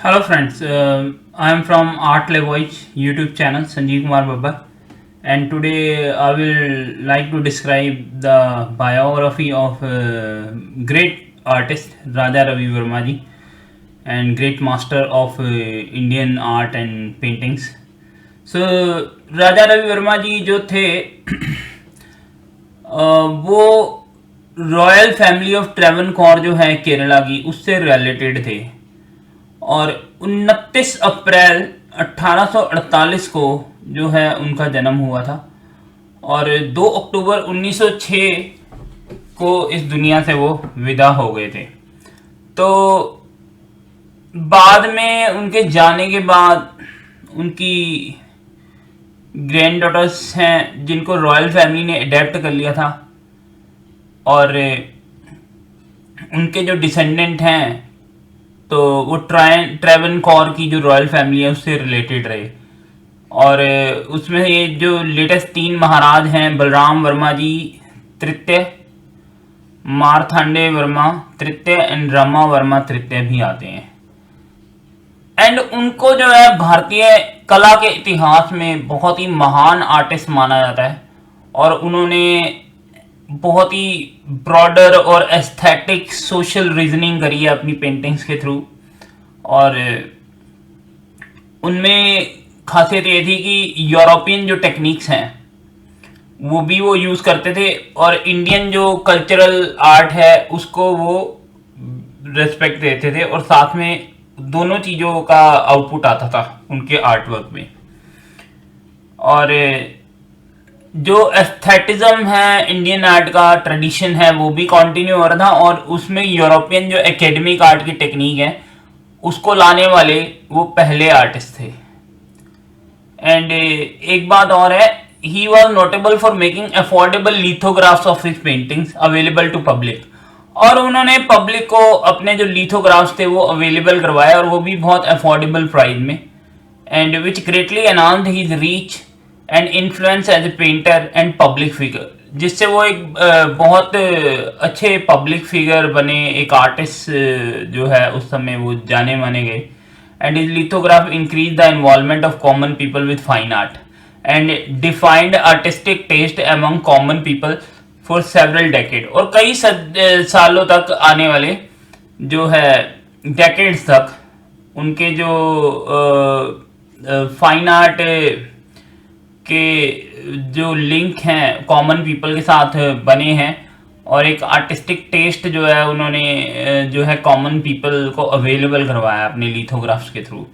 Hello friends, I am from Art Levoich YouTube channel Sanjeev Kumar Babbar, and today I will like to describe the biography of great artist Raja Ravi Verma ji and great master of Indian art and paintings. So Raja Ravi Verma ji जो थे वो royal family of Travancore जो है केरला की उससे related थे और 29 अप्रैल 1848 को जो है उनका जन्म हुआ था और 2 अक्टूबर 1906 को इस दुनिया से वो विदा हो गए थे। तो बाद में उनके जाने के बाद उनकी ग्रैंड डॉटर्स हैं जिनको रॉयल फैमिली ने अडेप्ट कर लिया था और उनके जो डिसेंडेंट हैं तो वो ट्रेवनकोर की जो रॉयल फैमिली है उससे रिलेटेड रहे और उसमें ये जो लेटेस्ट 3 महाराज हैं बलराम वर्मा जी तृतीय, मारथांडे वर्मा तृतीय एंड रमा वर्मा तृतीय भी आते हैं। एंड उनको जो है भारतीय कला के इतिहास में बहुत ही महान आर्टिस्ट माना जाता है और उन्होंने बहुत ही ब्रॉडर और एस्थेटिक सोशल रीजनिंग करी है अपनी पेंटिंग्स के थ्रू और उनमें खासियत ये थी कि यूरोपियन जो टेक्निक्स हैं वो भी वो यूज़ करते थे और इंडियन जो कल्चरल आर्ट है उसको वो रेस्पेक्ट देते थे और साथ में दोनों चीज़ों का आउटपुट आता था उनके आर्ट वर्क में। और जो एस्थेटिज्म है इंडियन आर्ट का ट्रेडिशन है वो भी कंटिन्यू हो रहा था और उसमें यूरोपियन जो एकेडमिक आर्ट की टेक्निक है उसको लाने वाले वो पहले आर्टिस्ट थे। एंड एक बात और है, he was notable for making affordable lithographs of his paintings available to public और उन्होंने पब्लिक को अपने जो लिथोग्राफ्स थे वो अवेलेबल करवाए और वो भी बहुत अफोर्डेबल प्राइस में and which greatly enhanced his reach and influence as a painter and public figure, जिससे वो एक बहुत अच्छे पब्लिक फिगर बने, एक आर्टिस्ट जो है उस समय वो जाने माने गए। And his lithograph increase the involvement of common people with fine art and defined artistic taste among common people for several decade और कई सालों तक आने वाले जो है डेकेड्स तक उनके जो फाइन आर्ट के जो लिंक हैं कॉमन पीपल के साथ बने हैं और एक आर्टिस्टिक टेस्ट जो है उन्होंने जो है कॉमन पीपल को अवेलेबल करवाया अपने लिथोग्राफ्स के through.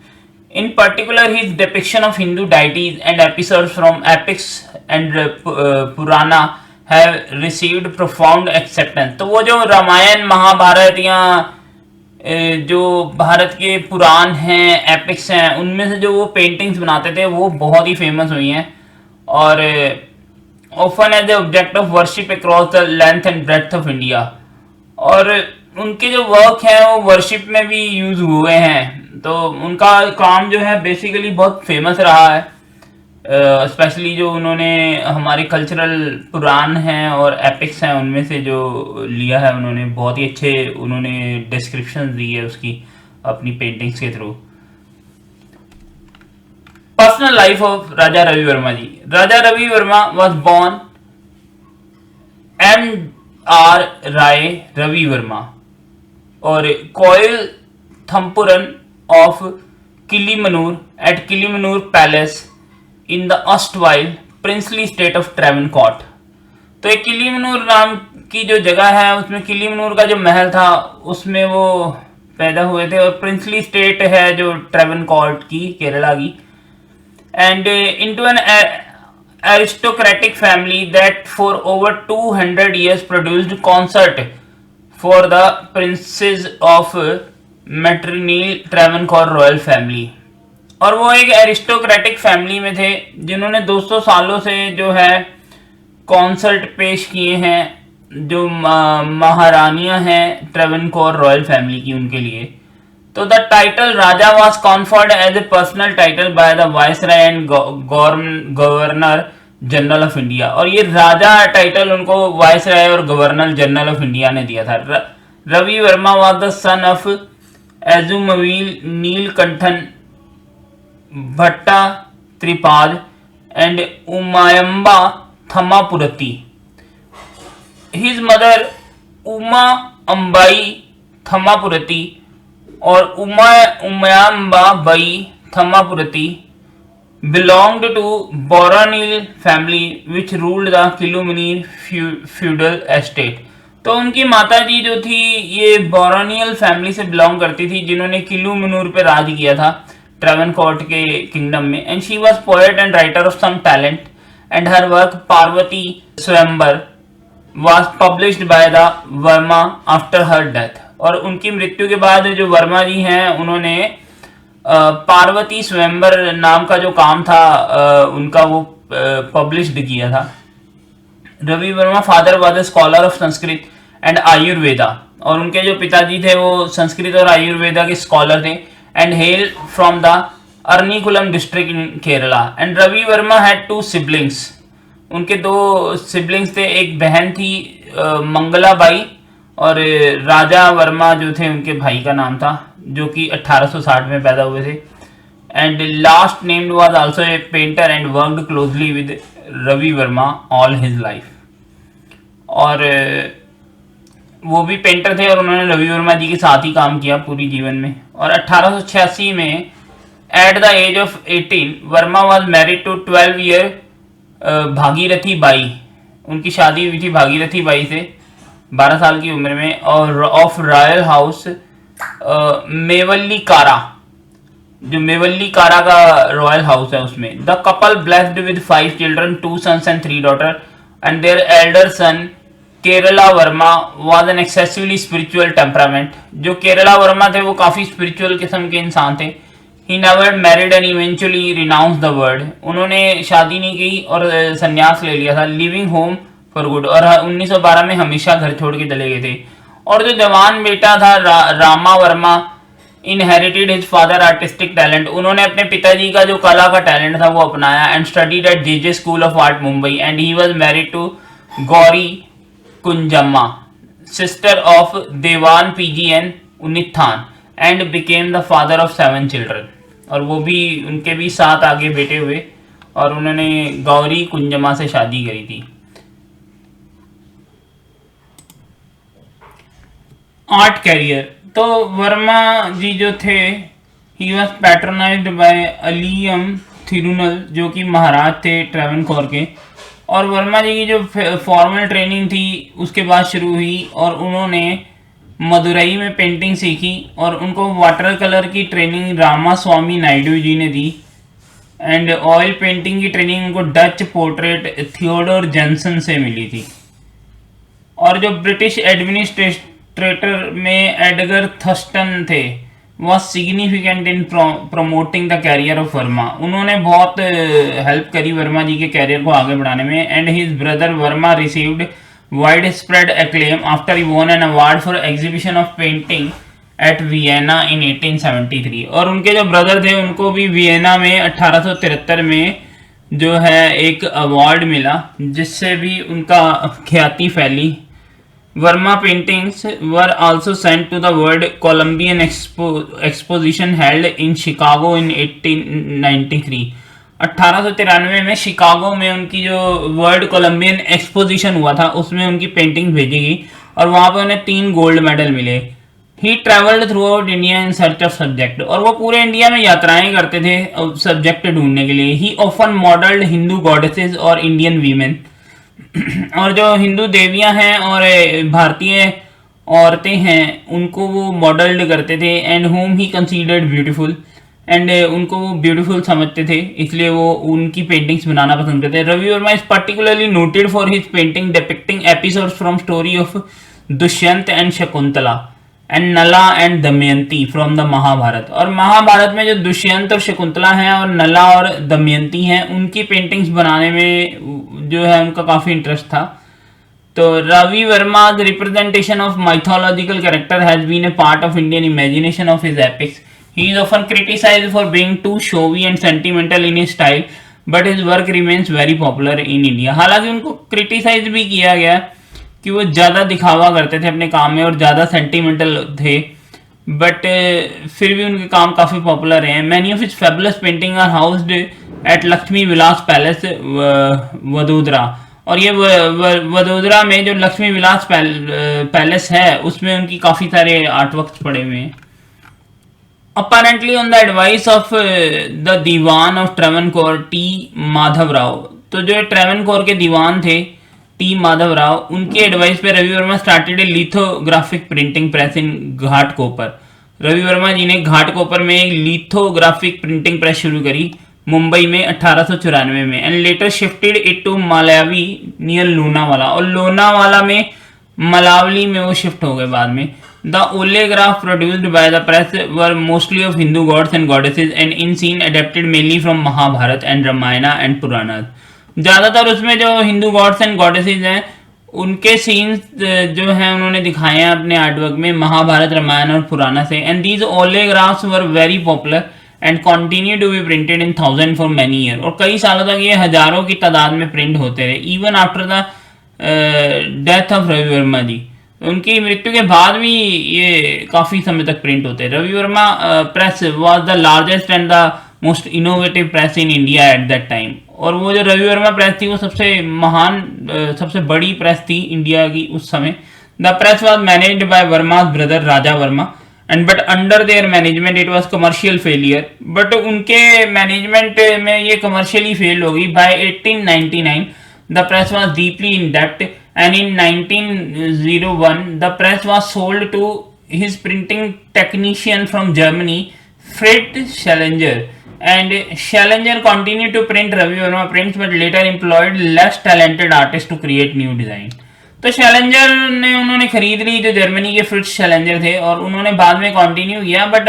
In particular his depiction of Hindu deities and episodes from epics and Purana have received profound acceptance. तो वो जो रामायण महाभारत या जो भारत के पुराण हैं एपिक्स हैं उनमें से जो वो पेंटिंग्स बनाते थे वो बहुत ही फेमस हुई हैं और often as a object of worship across the length and breadth of India और उनके जो वर्क हैं वो वर्शिप में भी यूज हुए हैं। तो उनका काम जो है बेसिकली बहुत फेमस रहा है, स्पेशली जो उन्होंने हमारे कल्चरल पुराण हैं और एपिक्स हैं उनमें से जो लिया है उन्होंने बहुत ही अच्छे उन्होंने डिस्क्रिप्शन दी है उसकी अपनी पेंटिंग्स के through. Personal life of Raja Ravi Varma ji. Raja Ravi Varma was born M.R. Rai Ravi Varma और Koyil Thampuran of Kilimanoor at Kilimanoor palace in the erstwhile princely state of Travancore. तो एक किलीमनूर नाम की जो जगह है उसमें किलीमनूर का जो महल था उसमें वो पैदा हुए थे और प्रिंसली स्टेट है जो ट्रेवनकोर की केरला की and into an aristocratic family that for over 200 years produced concert for the princes of maternal Travancore royal family। और वो एक एरिस्टोक्रेटिक फैमिली में थे जिन्होंने 200 सालों से जो है कॉन्सर्ट पेश किए हैं जो महारानियां हैं ट्रेवनकोर रॉयल फैमिली की उनके लिए। तो the title Raja was conferred as a personal title by the viceroy and governor general of India और ये राजा टाइटल उनको वाइसराय और गवर्नर जनरल ऑफ इंडिया ने दिया था। Ravi Varma was the son of Ezhumavil Neelakantan Bhatta Tripad and Umayamba Thampuratti. His mother Uma Ambai Thampuratti और Umayamba Bai Thampuratti belonged to Boronil family which ruled the Kilumnir feudal estate. तो उनकी माताजी जो थी ये बोरोनियल फैमिली से बिलोंग करती थी जिन्होंने किलुमनूर पे राज किया था ट्रेवनकोर्ट के किंगडम में. And she was poet and writer of some talent and her work Parvati Swayamvara was published by the Varma after her death. और उनकी मृत्यु के बाद जो वर्मा जी हैं उन्होंने पार्वती स्वयंवर नाम का जो काम था उनका वो पब्लिश्ड किया था. Ravi Varma father was a scholar of Sanskrit and Ayurveda. और उनके जो पिताजी थे वो संस्कृत और आयुर्वेदा के स्कॉलर थे and hail from the Ernakulam district in Kerala. And Ravi Varma had 2 siblings. उनके 2 सिबलिंग्स थे. एक बहन थी मंगलाबाई और राजा वर्मा जो थे उनके भाई का नाम था जो कि 1860 में पैदा हुए थे. And last named was also a painter and worked closely with Ravi Varma all his life. और वो भी पेंटर थे और उन्होंने रवि वर्मा जी के साथ ही काम किया पूरी जीवन में. और 1886 में at the age of 18 Varma was married to 12 year Bhagirathi Bai. उनकी शादी हुई थी भागीरथी बाई से 12 साल की उम्र में. और ऑफ रॉयल हाउस मेवल्ली कारा, जो मेवल्ली कारा का रॉयल हाउस है उसमें. The couple blessed with 5 children 2 sons and 3 daughter and their elder son Kerala Varma was an excessively spiritual temperament. जो केरला वर्मा थे वो काफी स्पिरिचुअल किस्म के इंसान थे. He never married and eventually renounce the world. उन्होंने शादी नहीं की और संन्यास ले लिया था. Living home for good. और 1912 में हमेशा घर छोड़ के चले गए थे. और जो जवान बेटा था Rama Verma inherited his father artistic talent. उन्होंने अपने पिताजी का जो कला का टैलेंट था वो अपनाया and studied at JJ school of art Mumbai. And he was married to Gauri Kunjamma sister of Dewan PGN Unnithan and became the father of 7 children. और वो भी उनके भी 7 आगे बेटे हुए और उन्होंने गौरी कुंजम्मा से शादी करी थी. Art career. तो वर्मा जी जो थे he was patronized by Ayilyam Thirunal जो कि महाराज थे ट्रेवनकोर के. और वर्मा जी की जो फॉर्मल ट्रेनिंग थी उसके बाद शुरू हुई और उन्होंने मदुरई में पेंटिंग सीखी और उनको वाटर कलर की ट्रेनिंग रामा स्वामी नायडू जी ने दी. एंड ऑयल पेंटिंग की ट्रेनिंग उनको डच पोर्ट्रेट थियोडोर जेंसन से मिली थी. और जो ब्रिटिश एडमिनिस्ट्रेटर में एडगर थर्स्टन थे was significant in promoting the carrier of Verma. उन्होंने बहुत हेल्प करी वर्मा जी के कैरियर को आगे बढ़ाने में. And his brother Varma received widespread acclaim after he won an award for exhibition of painting at Vienna in 1873. और उनके जो ब्रदर थे उनको भी वियना में 1873 में जो है एक अवार्ड मिला जिससे भी उनका ख्याति फैली. Verma paintings were also sent to the World Columbian Exposition held in Chicago in 1893. 1893 में शिकागो में उनकी जो वर्ल्ड कोलंबियन एक्सपोजिशन हुआ था उसमें उनकी पेंटिंग भेजी गई और वहाँ पे उन्हें 3 गोल्ड मेडल मिले. He travelled throughout India in search of subject. और वो पूरे इंडिया में यात्राएं करते थे सब्जेक्ट ढूंढने के लिए. ही ऑफन मॉडल्ड हिंदू गॉडेसेस और इंडियन वीमेन. और जो हिंदू देवियां हैं और भारतीय औरतें हैं उनको वो मॉडल्ड करते थे. And home he considered beautiful. And उनको वो ब्यूटीफुल समझते थे इसलिए वो उनकी पेंटिंग्स बनाना पसंद करते थे. Ravi Varma is particularly noted for his painting depicting episodes from story of Dushyant and Shakuntala and Nala and Damayanti from the Mahabharata. और महाभारत में जो दुष्यंत और शकुंतला हैं और नला और दमयंती हैं उनकी पेंटिंग्स बनाने में जो है उनका काफ़ी इंटरेस्ट था. तो Ravi Varma the representation of mythological character has been a part of Indian imagination of his epics. He is often criticised for being too showy and sentimental in his style but his work remains very popular in India. हालांकि उनको criticise भी किया गया कि वो ज़्यादा दिखावा करते थे अपने काम में और ज़्यादा सेंटिमेंटल थे बट फिर भी उनके काम काफ़ी पॉपुलर हैं. Many of his fabulous painting are housed at Lakshmi Vilas palace Vadodara. और ये वडोदरा में जो लक्ष्मी विलास पैलेस है उसमें उनकी काफ़ी सारे आर्ट वर्क्स पड़े हुए हैं. Apparently on the advice of the Dewan of Travancore T Madhava Rao. तो जो ट्रेवनकोर के दीवान थे टी माधव राव, उनके एडवाइस पे Ravi Varma started a lithographic printing press in Ghatkopar. Ravi Varma ji ने घाटकोपर में एक लिथोग्राफिक प्रिंटिंग प्रेस शुरू करी मुंबई में 1894 में. And later shifted it to Malavli near Lonavala. और लोनावाला में मलावली में वो शिफ्ट हो गए बाद में. The oleograph produced by the press were mostly of Hindu gods and goddesses and in scene adapted mainly from Mahabharata and Ramayana and Puranas. ज़्यादातर उसमें जो हिंदू गॉड्स एंड गॉडेसेस हैं उनके सीन्स जो हैं उन्होंने दिखाए हैं अपने आर्टवर्क में महाभारत, रामायण और पुराना से. And these oleographs were very popular and continue to be printed in 1000 for many year. और कई सालों तक ये हजारों की तादाद में प्रिंट होते रहे even after the death of Ravi Varma ji. उनकी मृत्यु के बाद भी ये काफ़ी समय तक प्रिंट होते हैं. Ravi Varma press was the largest and the most innovative press in India at that time. और वो जो रवि वर्मा प्रेस थी वो सबसे महान सबसे बड़ी प्रेस थी इंडिया की उस समय. The press was managed by Varma's brother Raja Varma and but under their management it was commercial failure. But उनके मैनेजमेंट में ये कमर्शियली फेल हो गई. By 1899 the press was deeply in डेप्ट. And in 1901 the press was sold to his printing technician from Germany, Fritz Schellinger. And Schellinger continued to print Ravi Verma prints but later employed less talented artists to create new design. तो शैलेंजर ने उन्होंने खरीद ली जो Germany के Fritz शैलेंजर थे और उन्होंने बाद में कंटिन्यू किया बट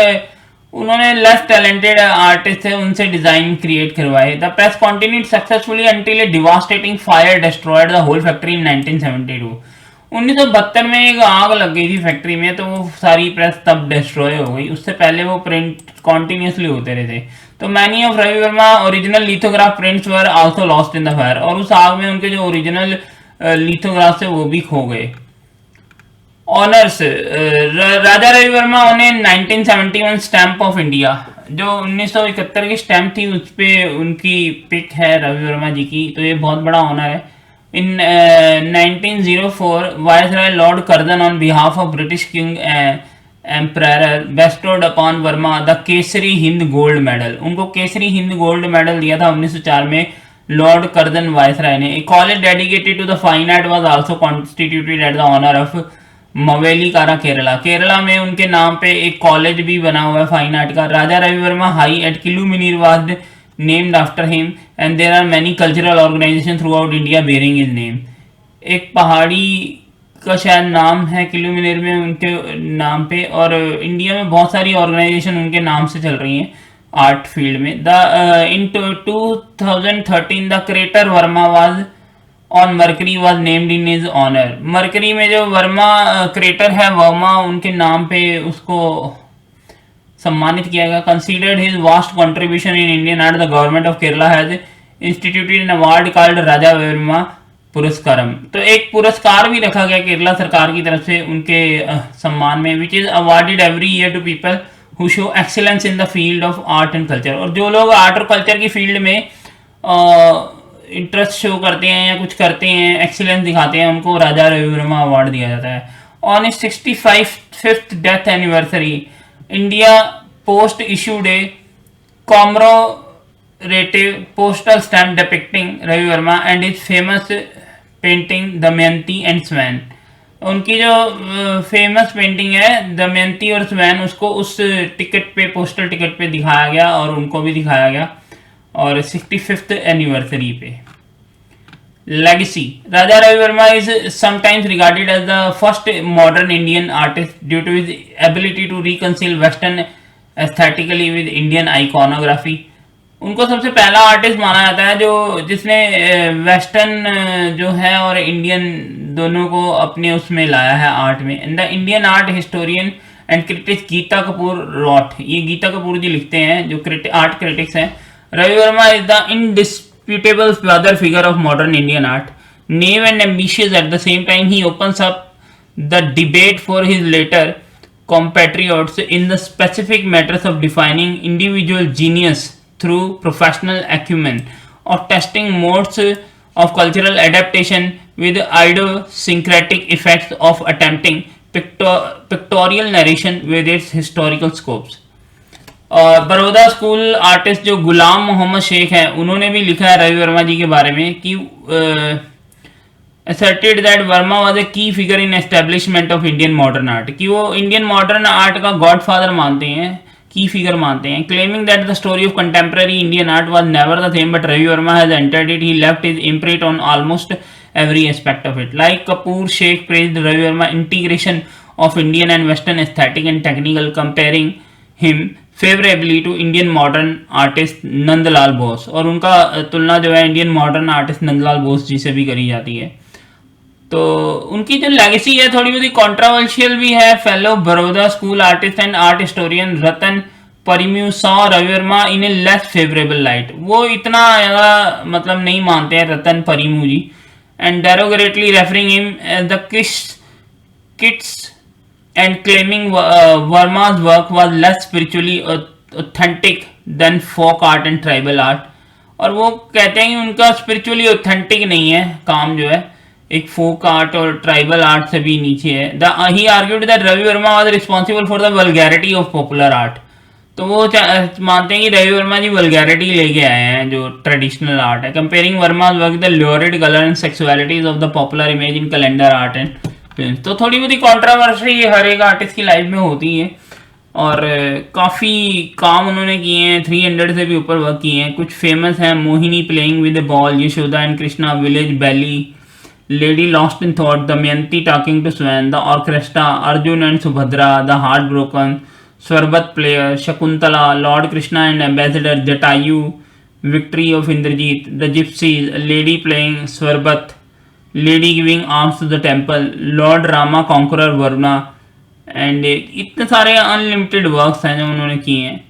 उन्होंने लेस टैलेंटेड आर्टिस्ट थे उनसे डिजाइन क्रिएट करवाए. The press continued successfully until a devastating fire destroyed the whole factory in 1972. 1972 में एक आग लग गई थी फैक्ट्री में तो वो सारी प्रेस तब डिस्ट्रॉय हो गई. उससे पहले वो प्रिंट कॉन्टिन्यूसली होते रहे थे. तो many of Ravi Varma original lithograph prints were also lost in the fire. और उस आग में उनके जो ओरिजिनल लिथोग्राफ थे वो भी खो गए. ऑनर्स राजा रवि वर्मा उन्हें 1971 स्टैम्प ऑफ इंडिया जो 1971 की स्टैम्प थी उस पर उनकी पिक है रवि वर्मा जी की. तो ये बहुत बड़ा ऑनर है. इन 1904 viceroy Lord Curzon on behalf of British king emperor bestowed upon Verma the Kesari Hind gold medal. उनको केसरी हिंद गोल्ड मेडल दिया था 1904 में लॉर्ड कर्जन वायसराय ने. A college dedicated to the fine art was also constituted at the honour of Mavelikara Kerala. Kerala में उनके नाम पे एक कॉलेज भी बना हुआ है फाइन आर्ट का. Raja Ravi Varma high at Kilimanoor was named after him and there are many cultural organisation throughout India bearing his name. एक पहाड़ी का शायद नाम है किलुमिनीर में उनके नाम पे और इंडिया में बहुत सारी ऑर्गेनाइजेशन उनके नाम से चल रही हैं आर्ट फील्ड में. The in 2013 the crater Varma was on Mercury was named in his honour. Mercury में जो वर्मा क्रेटर है वर्मा उनके नाम पे उसको सम्मानित किया गया. Considered his vast contribution in Indian art the government of Kerala has instituted an award called Raja Varma Puraskaram. तो एक पुरस्कार भी रखा गया केरला सरकार की तरफ से उनके सम्मान में which is awarded every year to people who show excellence in the field of art and culture. और जो लोग आर्ट और कल्चर की फील्ड में इंटरेस्ट शो करते हैं या कुछ करते हैं एक्सीलेंस दिखाते हैं उनको राजा रवि वर्मा अवार्ड दिया जाता है. On his 65th death anniversary India post issued a commemorative postal stamp depicting Ravi Varma and his famous painting Damayanti and swan. उनकी जो फेमस पेंटिंग है दमयंती और स्वैन उसको उस टिकट पे पोस्टल टिकट पे दिखाया गया और उनको भी दिखाया गया और 65th एनिवर्सरी पे. Legacy Raja Ravi Varma is sometimes regarded as the first modern Indian artist due to his ability to reconcile western aesthetically with Indian iconography. उनको सबसे पहला आर्टिस्ट माना जाता है जो जिसने वेस्टर्न जो है और इंडियन दोनों को अपने उसमें लाया है आर्ट में. In the Indian art historian and critics Geeta Kapur wrote. ये गीता कपूर जी लिखते हैं जो आर्ट क्रिटिक्स हैं. Ravi Verma is the indisputable father figure of modern Indian art. Naive and ambitious at the same time, he opens up the debate for his later compatriots in the specific matters of defining individual genius through professional acumen or testing modes of cultural adaptation with idiosyncratic effects of attempting pictorial narration with its historical scopes. और Baroda school artist जो गुलाम मोहम्मद शेख हैं उन्होंने भी लिखा है रवि वर्मा जी के बारे में कि asserted that Verma was a key figure in establishment of Indian modern art, कि वो इंडियन मॉडर्न आर्ट का गॉडफादर मानते हैं, की फिगर मानते हैं. Claiming that the story of contemporary Indian art was never the same, but Ravi Verma has entered it. He left his imprint on almost every aspect of it. Like Kapoor, Sheikh praised Ravi Verma integration of Indian and Western aesthetic and technical, comparing him favourably to Indian modern artist Nandalal Bose, और उनका तुलना जो है Indian modern artist Nandalal Bose ji से भी करी जाती है. तो उनकी जो लेगेसी है थोड़ी बहुत कंट्रोवर्शियल भी है. Fellow Baroda school artist and art historian Ratan Parimoo saw Ravi Varma in a less favourable light. वो इतना ज़्यादा मतलब नहीं मानते हैं Ratan Parimoo ji, and derogatorily referring him as the kitsch and claiming Verma's work was less spiritually authentic than folk art and tribal art. और वो कहते हैं कि उनका स्पिरिचुअली ऑथेंटिक नहीं है काम, जो है एक फोक आर्ट और ट्राइबल आर्ट से भी नीचे है. He argued that Ravi Varma was responsible for the vulgarity of popular art. तो वो मानते हैं कि रवि वर्मा जी वल्गैरिटी लेके आए हैं जो ट्रेडिशनल आर्ट है. Comparing Varma's work the lurid colour and sexualities of the popular image in calendar art and. तो थोड़ी बहुत कंट्रोवर्सी हर एक आर्टिस्ट की लाइफ में होती है, और काफ़ी काम उन्होंने किए हैं. 300 से भी ऊपर वर्क किए हैं. कुछ फेमस हैं Mohini playing with the ball, Yashoda and Krishna, village belle, lady lost in thought, Damayanti talking to swan, the orchestra, Arjun and Subhadra, the heart broken, swarbat player, Shakuntala, lord Krishna and ambassador, Jatayu, victory of Indrajit, the gypsies, lady playing swarbat, lady giving arms to the temple, lord Rama conqueror Varuna, and इतने सारे unlimited works हैं जो उन्होंने किए हैं.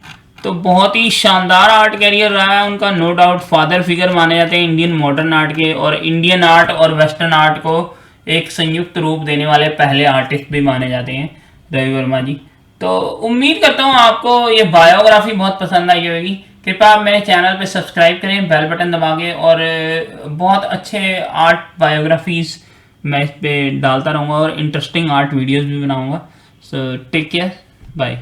तो बहुत ही शानदार आर्ट कैरियर रहा है उनका. नो डाउट फादर फिगर माने जाते हैं इंडियन मॉडर्न आर्ट के, और इंडियन आर्ट और वेस्टर्न आर्ट को एक संयुक्त रूप देने वाले पहले आर्टिस्ट भी माने जाते हैं रवि वर्मा जी. तो उम्मीद करता हूँ आपको ये बायोग्राफी बहुत पसंद आई होगी. कृपया आप मेरे चैनल पे सब्सक्राइब करें बेल बटन दबा के, और बहुत अच्छे आर्ट बायोग्राफीज़ मैं इस पर डालता रहूँगा और इंटरेस्टिंग आर्ट वीडियोस भी बनाऊँगा. So take care, bye.